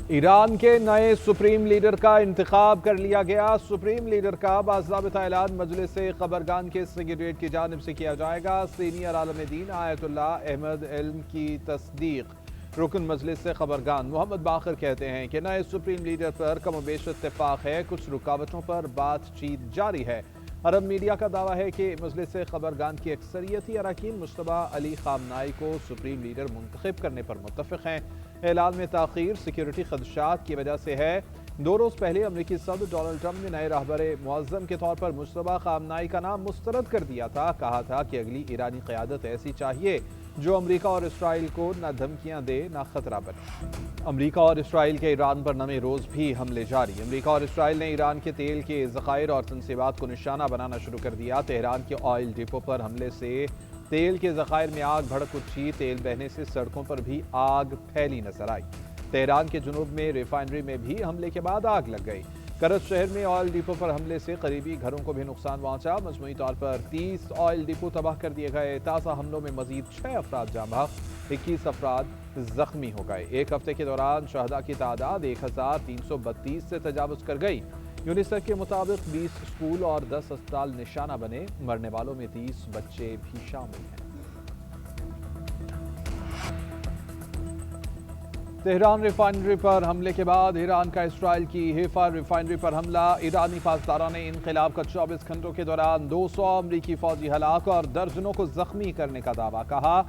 ایران کے نئے supreme leader کا انتخاب کر لیا گیا۔ سپریم لیڈر کا باضابطہ اعلان مجلس خبرگان کے سیکریٹریٹ کی جانب سے کیا جائے گا۔ سینئر عالم دین آیت اللہ احمد علم کی تصدیق۔ رکن مجلس خبرگان محمد باقر کہتے ہیں کہ نئے سپریم لیڈر پر کم و بیش اتفاق ہے، کچھ رکاوٹوں پر بات چیت جاری ہے۔ عرب میڈیا کا دعویٰ ہے کہ مجلس خبرگان کی اکثریتی اراکین مجتبیٰ علی خامنائی کو سپریم لیڈر منتخب کرنے پر متفق ہیں۔ اعلان میں تاخیر سیکیورٹی خدشات کی وجہ سے ہے۔ 2 روز پہلے امریکی صدر ڈونلڈ ٹرمپ نے نئے رہبر معظم کے طور پر مجتبیٰ خامنائی کا نام مسترد کر دیا تھا۔ کہا تھا کہ اگلی ایرانی قیادت ایسی چاہیے جو امریکہ اور اسرائیل کو نہ دھمکیاں دے نہ خطرہ بنے۔ امریکہ اور اسرائیل کے ایران پر نویں روز بھی حملے جاری۔ امریکہ اور اسرائیل نے ایران کے تیل کے ذخائر اور تنصیبات کو نشانہ بنانا شروع کر دیا۔ تہران کے آئل ڈپو پر حملے سے تیل کے ذخائر میں آگ بھڑک اٹھی۔ تیل بہنے سے سڑکوں پر بھی آگ پھیلی نظر آئی۔ تہران کے جنوب میں ریفائنری میں بھی حملے کے بعد آگ لگ گئی۔ کرج شہر میں آئل ڈپو پر حملے سے قریبی گھروں کو بھی نقصان پہنچا۔ مجموعی طور پر 30 آئل ڈپو تباہ کر دیے گئے۔ تازہ حملوں میں مزید 6 افراد جاں بحق، 21 افراد زخمی ہو گئے۔ ایک ہفتے کے دوران شہداء کی تعداد 1332 سے تجاوز کر گئی۔ یونیسیف کے مطابق 20 اسکول اور 10 اسپتال نشانہ بنے۔ مرنے والوں میں 30 بچے بھی شامل ہیں۔ تہران ریفائنری پر حملے کے بعد ایران کا اسرائیل کی حیفا ریفائنری پر حملہ۔ ایرانی پاسداران انقلاب کا 24 گھنٹوں کے دوران 200 امریکی فوجی ہلاک اور درجنوں کو زخمی کرنے کا دعویٰ۔ کہا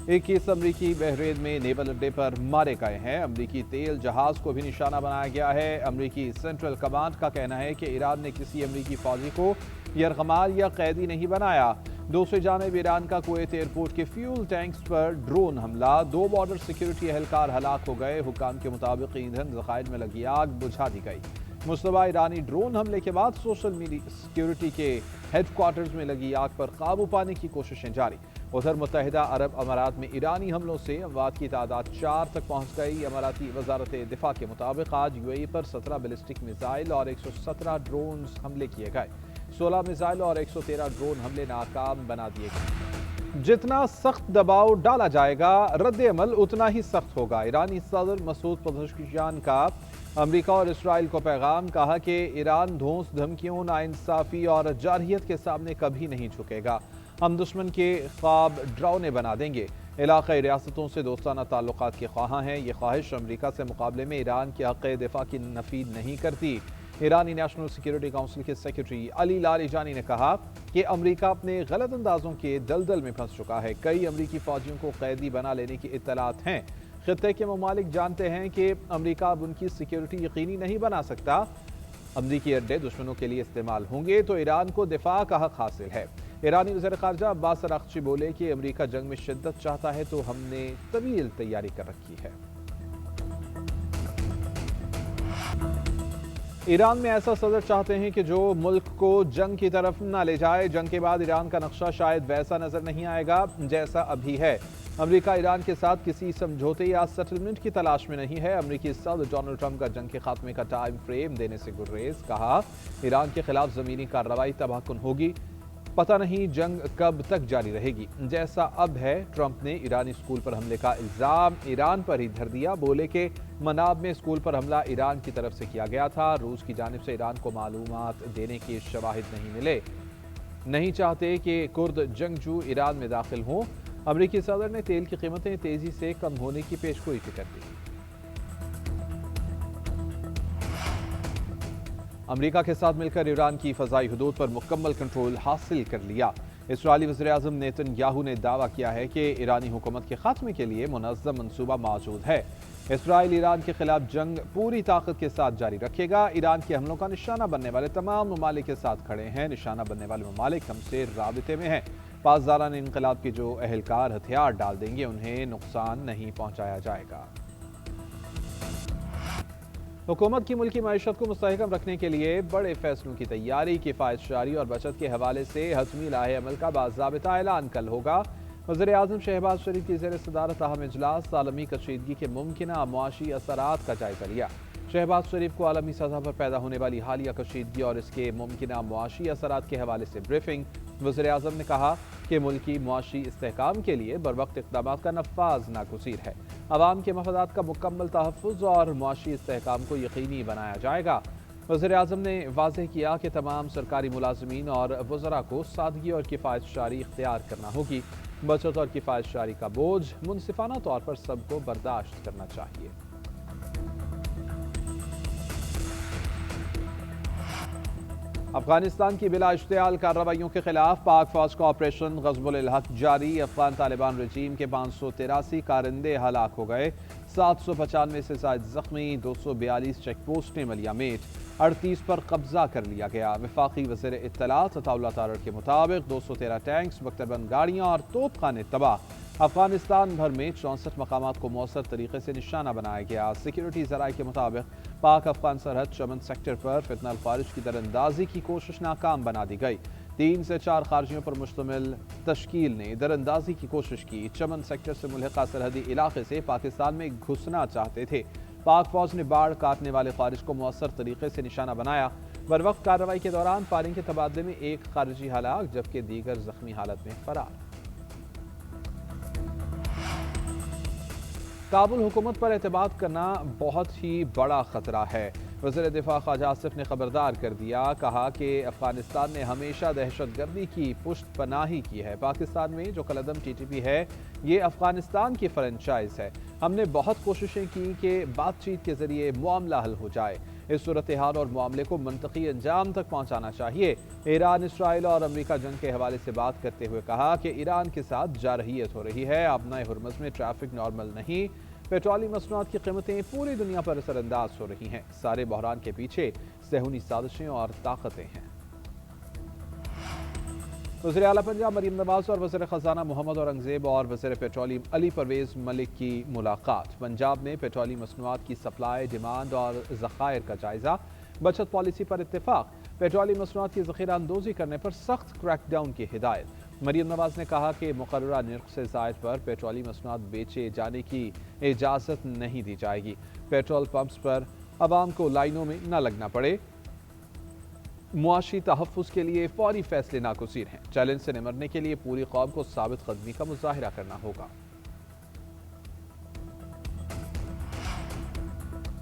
21 امریکی بحرین میں نیول اڈے پر مارے گئے ہیں۔ امریکی تیل جہاز کو بھی نشانہ بنایا گیا ہے۔ امریکی سینٹرل کمانڈ کا کہنا ہے کہ ایران نے کسی امریکی فوجی کو یرغمال یا قیدی نہیں بنایا۔ دوسری جانب ایران کا کویت ایئرپورٹ کے فیول ٹینکس پر ڈرون حملہ۔ 2 بارڈر سیکیورٹی اہلکار ہلاک ہو گئے۔ حکام کے مطابق ایندھن ذخائر میں لگی آگ بجھا دی گئی۔ مشتبہ ایرانی ڈرون حملے کے بعد سوشل میڈیا سیکیورٹی کے ہیڈ کوارٹرز میں لگی آگ پر قابو پانے کی کوششیں جاری۔ ادھر متحدہ عرب امارات میں ایرانی حملوں سے اموات کی تعداد 4 تک پہنچ گئی۔ اماراتی وزارت دفاع کے مطابق آج UAE پر 17 بیلسٹک میزائل اور 117 ڈرونز حملے کیے گئے۔ 16 میزائل اور 113 ڈرون حملے ناکام بنا دیے گئے۔ جتنا سخت دباؤ ڈالا جائے گا، رد عمل اتنا ہی سخت ہوگا۔ ایرانی صدر مسعود پزشکیان کا امریکہ اور اسرائیل کو پیغام۔ کہا کہ ایران دھونس دھمکیوں، ناانصافی اور جارحیت کے سامنے کبھی نہیں جھکے گا۔ ہم دشمن کے خواب ڈراؤنے بنا دیں گے۔ علاقائی ریاستوں سے دوستانہ تعلقات کے خواہاں ہیں۔ یہ خواہش امریکہ سے مقابلے میں ایران کے حق دفاع کی نفی نہیں کرتی۔ ایرانی نیشنل سیکیورٹی کونسل کے سیکریٹری علی لاریجانی نے کہا کہ امریکہ اپنے غلط اندازوں کے دلدل میں پھنس چکا ہے۔ کئی امریکی فوجیوں کو قیدی بنا لینے کی اطلاعات ہیں۔ خطے کے ممالک جانتے ہیں کہ امریکہ اب ان کی سیکیورٹی یقینی نہیں بنا سکتا۔ امریکی اڈے دشمنوں کے لیے استعمال ہوں گے تو ایران کو دفاع کا حق حاصل ہے۔ ایرانی وزیر خارجہ عباس اراغچی بولے کہ امریکہ جنگ میں شدت چاہتا ہے تو ہم نے طویل تیاری کر رکھی ہے۔ ایران میں ایسا صدر چاہتے ہیں کہ جو ملک کو جنگ کی طرف نہ لے جائے۔ جنگ کے بعد ایران کا نقشہ شاید ویسا نظر نہیں آئے گا جیسا ابھی ہے۔ امریکہ ایران کے ساتھ کسی سمجھوتے یا سیٹلمنٹ کی تلاش میں نہیں ہے۔ امریکی صدر ڈونلڈ ٹرمپ کا جنگ کے خاتمے کا ٹائم فریم دینے سے گریز۔ کہا ایران کے خلاف زمینی کارروائی تباہ کن ہوگی۔ پتہ نہیں جنگ کب تک جاری رہے گی جیسا اب ہے۔ ٹرمپ نے ایرانی اسکول پر حملے کا الزام ایران پر ہی دھر دیا۔ بولے کہ مناب میں اسکول پر حملہ ایران کی طرف سے کیا گیا تھا۔ روس کی جانب سے ایران کو معلومات دینے کے شواہد نہیں ملے۔ نہیں چاہتے کہ کرد جنگجو ایران میں داخل ہوں۔ امریکی صدر نے تیل کی قیمتیں تیزی سے کم ہونے کی پیشگوئی کر دی۔ امریکہ کے ساتھ مل کر ایران کی فضائی حدود پر مکمل کنٹرول حاصل کر لیا۔ اسرائیلی وزیراعظم نیتن یاہو نے دعویٰ کیا ہے کہ ایرانی حکومت کے خاتمے کے لیے منظم منصوبہ موجود ہے۔ اسرائیل ایران کے خلاف جنگ پوری طاقت کے ساتھ جاری رکھے گا۔ ایران کے حملوں کا نشانہ بننے والے تمام ممالک کے ساتھ کھڑے ہیں۔ نشانہ بننے والے ممالک ہم سے رابطے میں ہیں۔ پاسداران انقلاب کے جو اہلکار ہتھیار ڈال دیں گے انہیں نقصان نہیں پہنچایا جائے گا۔ حکومت کی ملکی معیشت کو مستحکم رکھنے کے لیے بڑے فیصلوں کی تیاری، کفایت شعاری اور بچت کے حوالے سے حتمی لاحِ عمل کا باضابطہ اعلان کل ہوگا۔ وزیر اعظم شہباز شریف کی زیر صدارت اہم اجلاس عالمی کشیدگی کے ممکنہ معاشی اثرات کا جائزہ لیا۔ شہباز شریف کو عالمی سطح پر پیدا ہونے والی حالیہ کشیدگی اور اس کے ممکنہ معاشی اثرات کے حوالے سے بریفنگ۔ وزیر اعظم نے کہا کہ ملکی معاشی استحکام کے لیے بروقت اقدامات کا نفاذ ناگزیر ہے۔ عوام کے مفادات کا مکمل تحفظ اور معاشی استحکام کو یقینی بنایا جائے گا۔ وزیر اعظم نے واضح کیا کہ تمام سرکاری ملازمین اور وزراء کو سادگی اور کفایت شعاری اختیار کرنا ہوگی۔ بچت اور کفایت شعاری کا بوجھ منصفانہ طور پر سب کو برداشت کرنا چاہیے۔ افغانستان کی بلا اشتعال کارروائیوں کے خلاف پاک فوج کا آپریشن غزب الحق جاری۔ افغان طالبان رجیم کے 583 کارندے ہلاک ہو گئے، 795 سے زائد زخمی، 242 چیک پوسٹیں ملیا میٹ، 38 پر قبضہ کر لیا گیا۔ وفاقی وزیر اطلاعات عطا اللہ تارڑ کے مطابق 213 ٹینکس، بختربند گاڑیاں اور توپ خانے تباہ۔ افغانستان بھر میں 64 مقامات کو مؤثر طریقے سے نشانہ بنایا گیا۔ سیکیورٹی ذرائع کے مطابق پاک افغان سرحد چمن سیکٹر پر فتنہ الخارج کی دراندازی کی کوشش ناکام بنا دی گئی۔ 3 سے 4 خارجیوں پر مشتمل تشکیل نے دراندازی کی کوشش کی۔ چمن سیکٹر سے ملحقہ سرحدی علاقے سے پاکستان میں گھسنا چاہتے تھے۔ پاک فوج نے باڑ کاٹنے والے خارج کو مؤثر طریقے سے نشانہ بنایا۔ بروقت کارروائی کے دوران فائرنگ کے تبادلے میں 1 خارجی ہلاک جبکہ دیگر زخمی حالت میں فرار۔ کابل حکومت پر اعتماد کرنا بہت ہی بڑا خطرہ ہے۔ وزیر دفاع خواجہ آصف نے خبردار کر دیا، کہا کہ افغانستان نے ہمیشہ دہشت گردی کی پشت پناہی کی ہے۔ پاکستان میں جو کالعدم ٹی ٹی پی ہے یہ افغانستان کی فرنچائز ہے۔ ہم نے بہت کوششیں کی کہ بات چیت کے ذریعے معاملہ حل ہو جائے۔ اس صورتحال اور معاملے کو منطقی انجام تک پہنچانا چاہیے۔ ایران، اسرائیل اور امریکہ جنگ کے حوالے سے بات کرتے ہوئے کہا کہ ایران کے ساتھ جارحیت ہو رہی ہے۔ آبنائے ہرمز میں ٹریفک نارمل نہیں، پیٹرولیم مصنوعات کی قیمتیں پوری دنیا پر اثر انداز ہو رہی ہیں۔ سارے بحران کے پیچھے صہیونی سازشیں اور طاقتیں ہیں۔ وزیر اعلیٰ پنجاب مریم نواز اور وزیر خزانہ محمد اورنگزیب اور وزیر پیٹرولیم علی پرویز ملک کی ملاقات۔ پنجاب میں پیٹرولیم مصنوعات کی سپلائی، ڈیمانڈ اور ذخائر کا جائزہ۔ بچت پالیسی پر اتفاق۔ پیٹرولیم مصنوعات کی ذخیرہ اندوزی کرنے پر سخت کریک ڈاؤن کی ہدایت۔ مریم نواز نے کہا کہ مقررہ نرخ سے زائد پر پیٹرولیم مصنوعات بیچے جانے کی اجازت نہیں دی جائے گی۔ پیٹرول پمپس پر عوام کو لائنوں میں نہ لگنا پڑے۔ معاشی تحفظ کے لیے فوری فیصلے ناگزیر ہیں۔ چیلنج سے نمٹنے کے لیے پوری قوم کو ثابت قدمی کا مظاہرہ کرنا ہوگا۔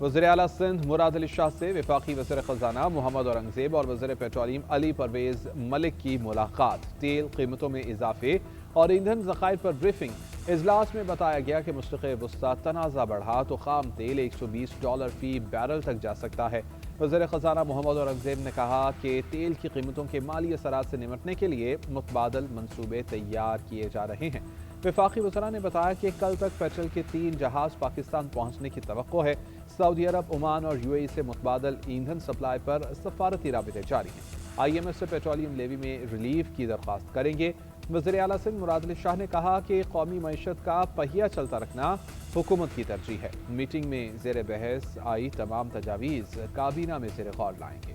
وزیر اعلیٰ سندھ مراد علی شاہ سے وفاقی وزیر خزانہ محمد اورنگزیب اور وزیر پیٹرولیم علی پرویز ملک کی ملاقات۔ تیل قیمتوں میں اضافے اور ایندھن ذخائر پر بریفنگ۔ اجلاس میں بتایا گیا کہ مشرق وسطی تنازع بڑھا تو خام تیل $120 فی بیرل تک جا سکتا ہے۔ وزیر خزانہ محمد اورنگزیب نے کہا کہ تیل کی قیمتوں کے مالی اثرات سے نمٹنے کے لیے متبادل منصوبے تیار کیے جا رہے ہیں۔ وفاقی وزراء نے بتایا کہ کل تک پیٹرول کے 3 جہاز پاکستان پہنچنے کی توقع ہے۔ سعودی عرب، عمان اور UAE سے متبادل ایندھن سپلائی پر سفارتی رابطے جاری ہیں۔ IMF سے پیٹرولیم لیوی میں ریلیف کی درخواست کریں گے۔ وزیر اعلیٰ سندھ مراد علی شاہ نے کہا کہ قومی معیشت کا پہیہ چلتا رکھنا حکومت کی ترجیح ہے۔ میٹنگ میں زیر بحث آئی تمام تجاویز کابینہ میں زیر غور لائیں گے۔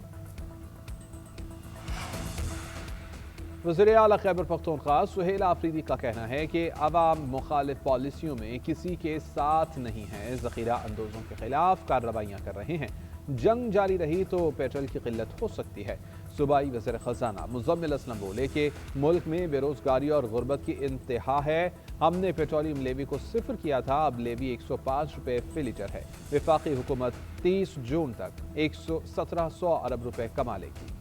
وزیر اعلیٰ خیبر پختونخوا سہیل آفریدی کا کہنا ہے کہ عوام مخالف پالیسیوں میں کسی کے ساتھ نہیں ہیں، ذخیرہ اندوزوں کے خلاف کارروائیاں کر رہے ہیں۔ جنگ جاری رہی تو پیٹرول کی قلت ہو سکتی ہے۔ صوبائی وزیر خزانہ مزمل اسلم بولے کہ ملک میں بے روزگاری اور غربت کی انتہا ہے۔ ہم نے پیٹرولیم لیوی کو 0 کیا تھا، اب لیوی $105 فی لیٹر ہے۔ وفاقی حکومت 30 جون تک 1700 ارب روپے کما لے گی۔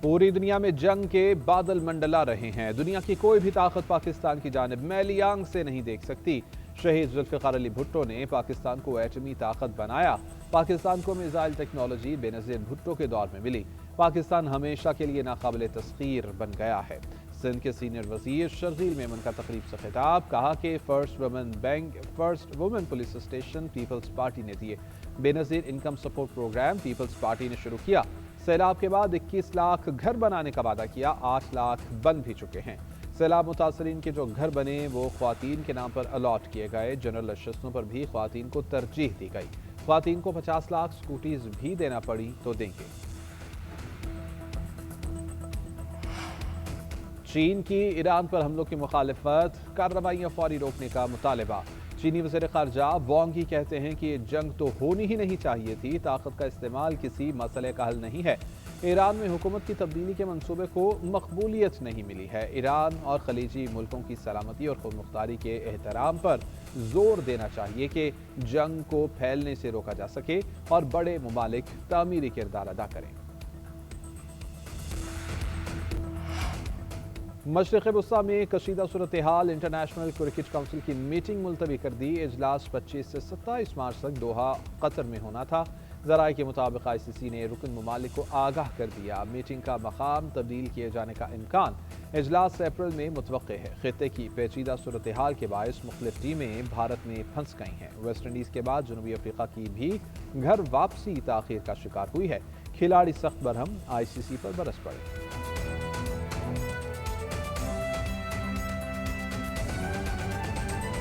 پوری دنیا میں جنگ کے بادل منڈلا رہے ہیں۔ دنیا کی کوئی بھی طاقت پاکستان کی جانب میلی آنکھ سے نہیں دیکھ سکتی۔ شہید ذوالفقار علی بھٹو نے پاکستان کو ایٹمی طاقت بنایا۔ پاکستان کو میزائل ٹیکنالوجی بے نظیر بھٹو کے دور میں ملی۔ پاکستان ہمیشہ کے لیے ناقابل تسخیر بن گیا ہے۔ سندھ کے سینئر وزیر شرزیل میمن کا تقریب سے خطاب، کہا کہ first woman bank, first woman police station Peoples Party نے دیے۔ Benazir income support programme Peoples Party نے شروع کیا۔ سیلاب کے بعد 21 لاکھ گھر بنانے کا وعدہ کیا، 8 لاکھ بن بھی چکے ہیں۔ سیلاب متاثرین کے جو گھر بنے وہ خواتین کے نام پر الاٹ کیے گئے۔ جنرل نشستوں پر بھی خواتین کو ترجیح دی گئی۔ خواتین کو 50 لاکھ سکوٹیز بھی دینا پڑی تو دیں گے۔ چین کی ایران پر حملوں کی مخالفت، کارروائیاں فوری روکنے کا مطالبہ۔ چینی وزیر خارجہ وانگ ہی کہتے ہیں کہ یہ جنگ تو ہونی ہی نہیں چاہیے تھی، طاقت کا استعمال کسی مسئلے کا حل نہیں ہے۔ ایران میں حکومت کی تبدیلی کے منصوبے کو مقبولیت نہیں ملی ہے۔ ایران اور خلیجی ملکوں کی سلامتی اور خود مختاری کے احترام پر زور دینا چاہیے کہ جنگ کو پھیلنے سے روکا جا سکے اور بڑے ممالک تعمیری کردار ادا کریں۔ مشرق وسطیٰ میں کشیدہ صورتحال، انٹرنیشنل کرکٹ کونسل کی میٹنگ ملتوی کر دی۔ اجلاس 25 سے 27 مارچ تک دوحہ قطر میں ہونا تھا۔ ذرائع کے مطابق ICC نے رکن ممالک کو آگاہ کر دیا، میٹنگ کا مقام تبدیل کیے جانے کا امکان اجلاس اپریل میں متوقع ہے۔ خطے کی پیچیدہ صورتحال کے باعث مختلف ٹیمیں بھارت میں پھنس گئی ہیں۔ ویسٹ انڈیز کے بعد جنوبی افریقہ کی بھی گھر واپسی تاخیر کا شکار ہوئی ہے۔ کھلاڑی سخت برہم، ICC پر برس پڑے۔